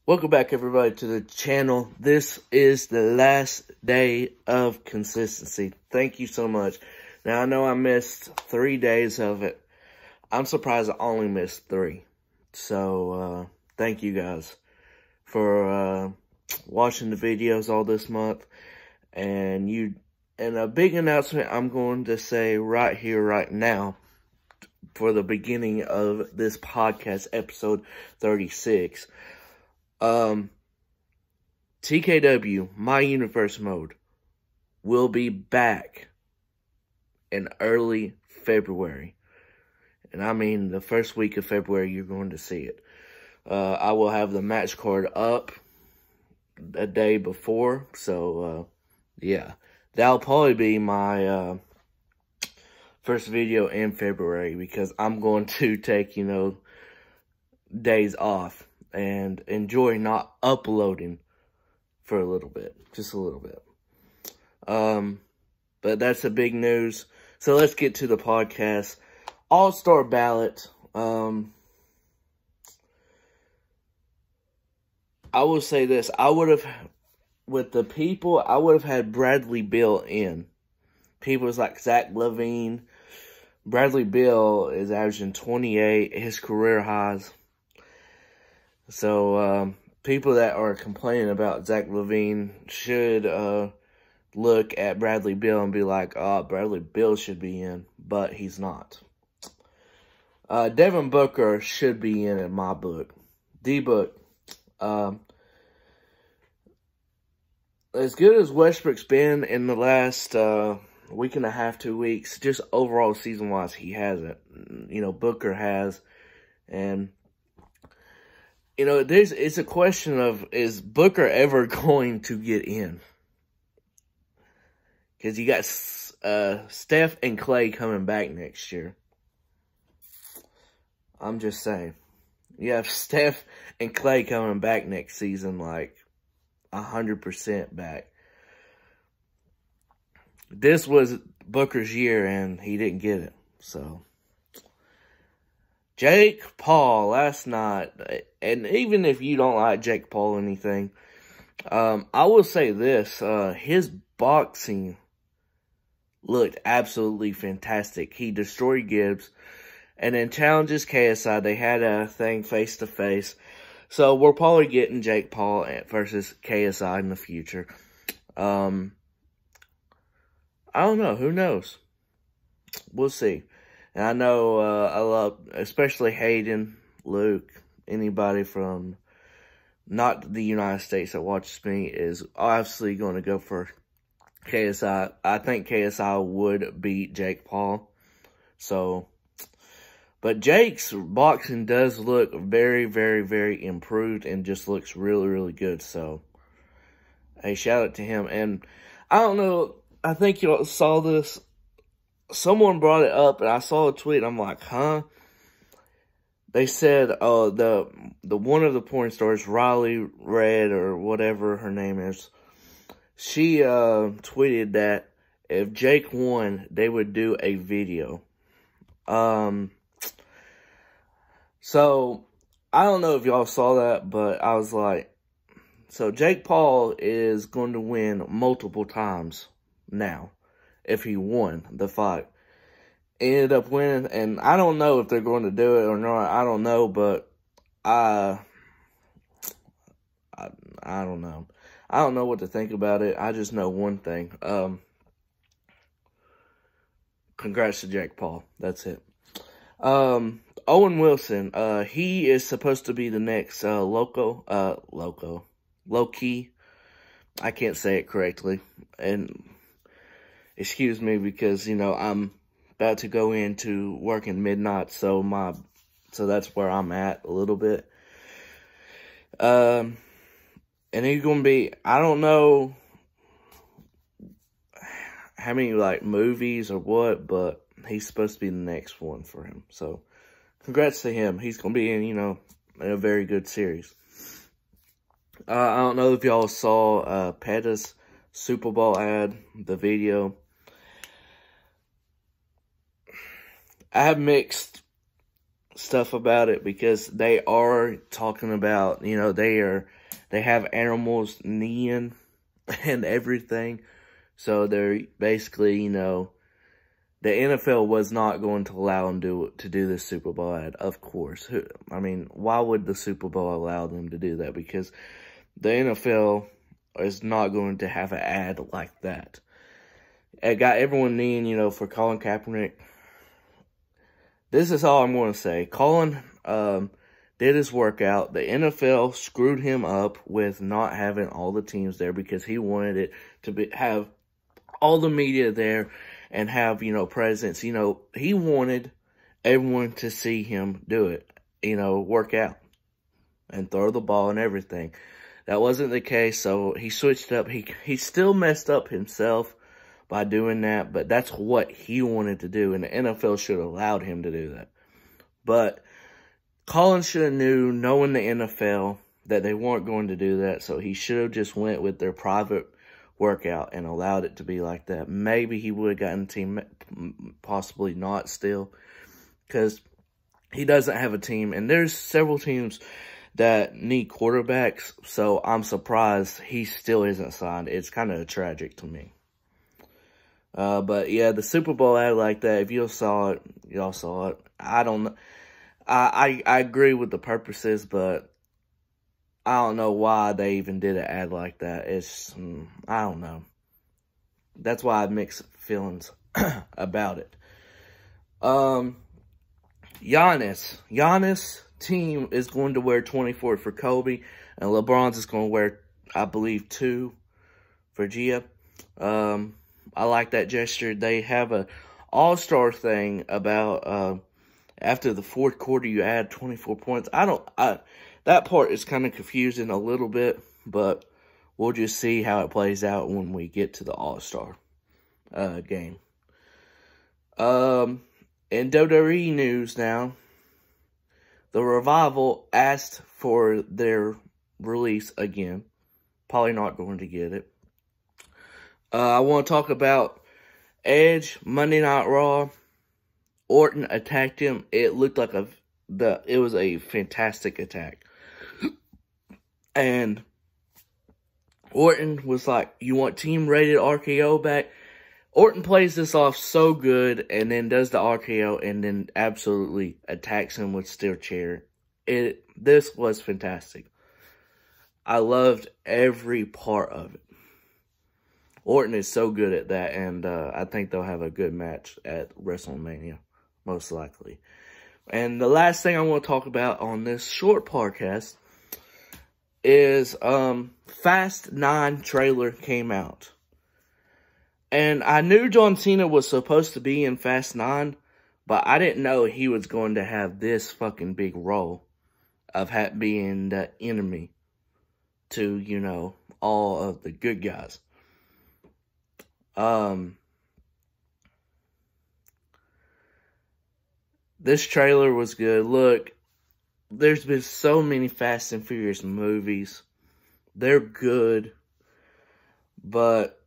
Welcome back, everybody, to the channel. This is the last day of consistency. Thank you so much. Now, I know I missed 3 days of it. I'm surprised I only missed 3. So, thank you guys for watching the videos all this month. And a big announcement I'm going to say right here, right now, for the beginning of this podcast, episode 36. TKW, My Universe Mode, will be back in early February. And I mean, the first week of February, you're going to see it. I will have the match card up a day before. So, yeah. That'll probably be my first video in February, because I'm going to take, days off and enjoy not uploading for a little bit, just a little bit. But that's the big news. So let's get to the podcast. All-Star Ballot. I will say this. With the people, I would have had Bradley Beal in. People like Zach LaVine. Bradley Beal is averaging 28, his career highs. So, people that are complaining about Zach LaVine should look at Bradley Beal and be like, oh, Bradley Beal should be in, but he's not. Devin Booker should be in my book. D-Book. As good as Westbrook's been in the last week and a half, 2 weeks, just overall season-wise, he hasn't. Booker has. And it's a question of, is Booker ever going to get in? Because you got Steph and Clay coming back next year. I'm just saying. You have Steph and Clay coming back next season, like 100% back. This was Booker's year, and he didn't get it. So, Jake Paul last night, and even if you don't like Jake Paul or anything, I will say this, his boxing looked absolutely fantastic. He destroyed Gibbs, and then challenges KSI. They had a thing face-to-face. So, we're probably getting Jake Paul versus KSI in the future. I don't know. Who knows? We'll see. And I know I love, especially Hayden, Luke, anybody from not the United States that watches me is obviously going to go for KSI. I think KSI would beat Jake Paul. So, but Jake's boxing does look very, very, very improved and just looks really, really good. So, hey, shout out to him. And I don't know, I think you all saw this. Someone brought it up, and I saw a tweet. I'm like, huh? They said, the one of the porn stars, Riley Red or whatever her name is, she tweeted that if Jake won, they would do a video. So I don't know if y'all saw that, but I was like, so Jake Paul is going to win multiple times now. If he won the fight. Ended up winning, and I don't know if they're going to do it or not. I don't know, but I don't know. I don't know what to think about it. I just know one thing. Congrats to Jake Paul. That's it. Owen Wilson. He is supposed to be the next Loki. I can't say it correctly. And excuse me, because, I'm about to go into working midnight, so that's where I'm at a little bit. And he's going to be, I don't know how many, movies or what, but he's supposed to be the next one for him. So, congrats to him. He's going to be in, in a very good series. I don't know if y'all saw Petta's Super Bowl ad, the video. I have mixed stuff about it because they are talking about, you know, they have animals kneeing and everything. So they're basically, you know, the NFL was not going to allow them to do this Super Bowl ad, of course. I mean, why would the Super Bowl allow them to do that? Because the NFL is not going to have an ad like that. It got everyone kneeling, you know, for Colin Kaepernick. This is all I'm going to say. Colin did his workout. The NFL screwed him up with not having all the teams there because he wanted it to have all the media there and have, you know, presence. You know, he wanted everyone to see him do it, you know, work out and throw the ball and everything. That wasn't the case, so he switched up. He still messed up himself by doing that, but that's what he wanted to do, and the NFL should have allowed him to do that. But Colin should have knew, knowing the NFL, that they weren't going to do that, so he should have just went with their private workout and allowed it to be like that. Maybe he would have gotten a team, possibly not still, because he doesn't have a team, and there's several teams that need quarterbacks, so I'm surprised he still isn't signed. It's kind of tragic to me. But yeah, the Super Bowl ad like that, if you saw it, y'all saw it. I don't know. I agree with the purposes, but I don't know why they even did an ad like that. It's, I don't know. That's why I have mixed feelings about it. Giannis team is going to wear 24 for Kobe, and LeBron's is going to wear, I believe, 2 for Gia. I like that gesture. They have a all-star thing about after the fourth quarter you add 24 points. That part is kind of confusing a little bit, but we'll just see how it plays out when we get to the all-star game. In WWE news now, the Revival asked for their release again. Probably not going to get it. I want to talk about Edge, Monday Night Raw. Orton attacked him. It looked like it was a fantastic attack. And Orton was like, you want team-rated RKO back? Orton plays this off so good and then does the RKO and then absolutely attacks him with steel chair. This was fantastic. I loved every part of it. Orton is so good at that, and I think they'll have a good match at WrestleMania, most likely. And the last thing I want to talk about on this short podcast is Fast 9 trailer came out. And I knew John Cena was supposed to be in Fast 9, but I didn't know he was going to have this fucking big role of being the enemy to, you know, all of the good guys. This trailer was good. Look, there's been so many Fast and Furious movies. They're good. But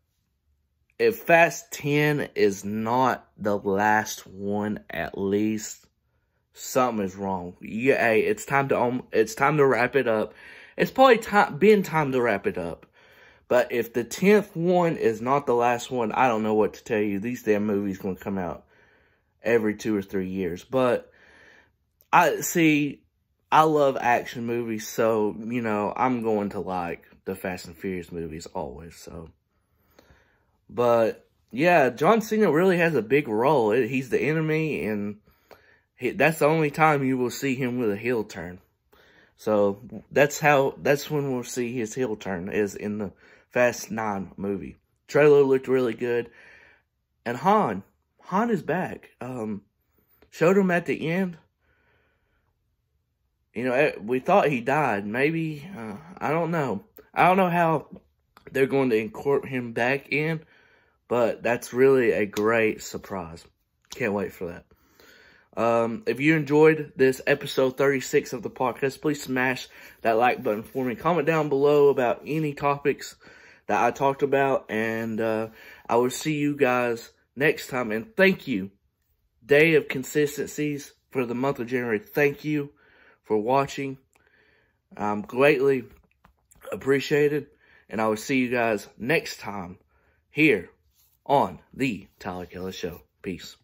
if Fast 10 is not the last one, at least, something is wrong. Yeah, hey, it's time to wrap it up. It's probably been time to wrap it up. But if the 10th one is not the last one, I don't know what to tell you. These damn movies going to come out every 2 or 3 years. But I love action movies, so, you know, I'm going to like the Fast and Furious movies always, so. But, yeah, John Cena really has a big role. He's the enemy, and that's the only time you will see him with a heel turn. So, that's when we'll see his heel turn, is in the Fast 9 movie. Trailer looked really good. And Han is back. Showed him at the end. You know, we thought he died. Maybe, I don't know. I don't know how they're going to incorporate him back in, but that's really a great surprise. Can't wait for that. If you enjoyed this episode 36 of the podcast, please smash that like button for me. Comment down below about any topics that I talked about, and I will see you guys next time. And thank you, Day of Consistencies. for the month of January. Thank you for watching. I'm greatly appreciated. And I will see you guys next time here on the Tyler Kellar Show. Peace.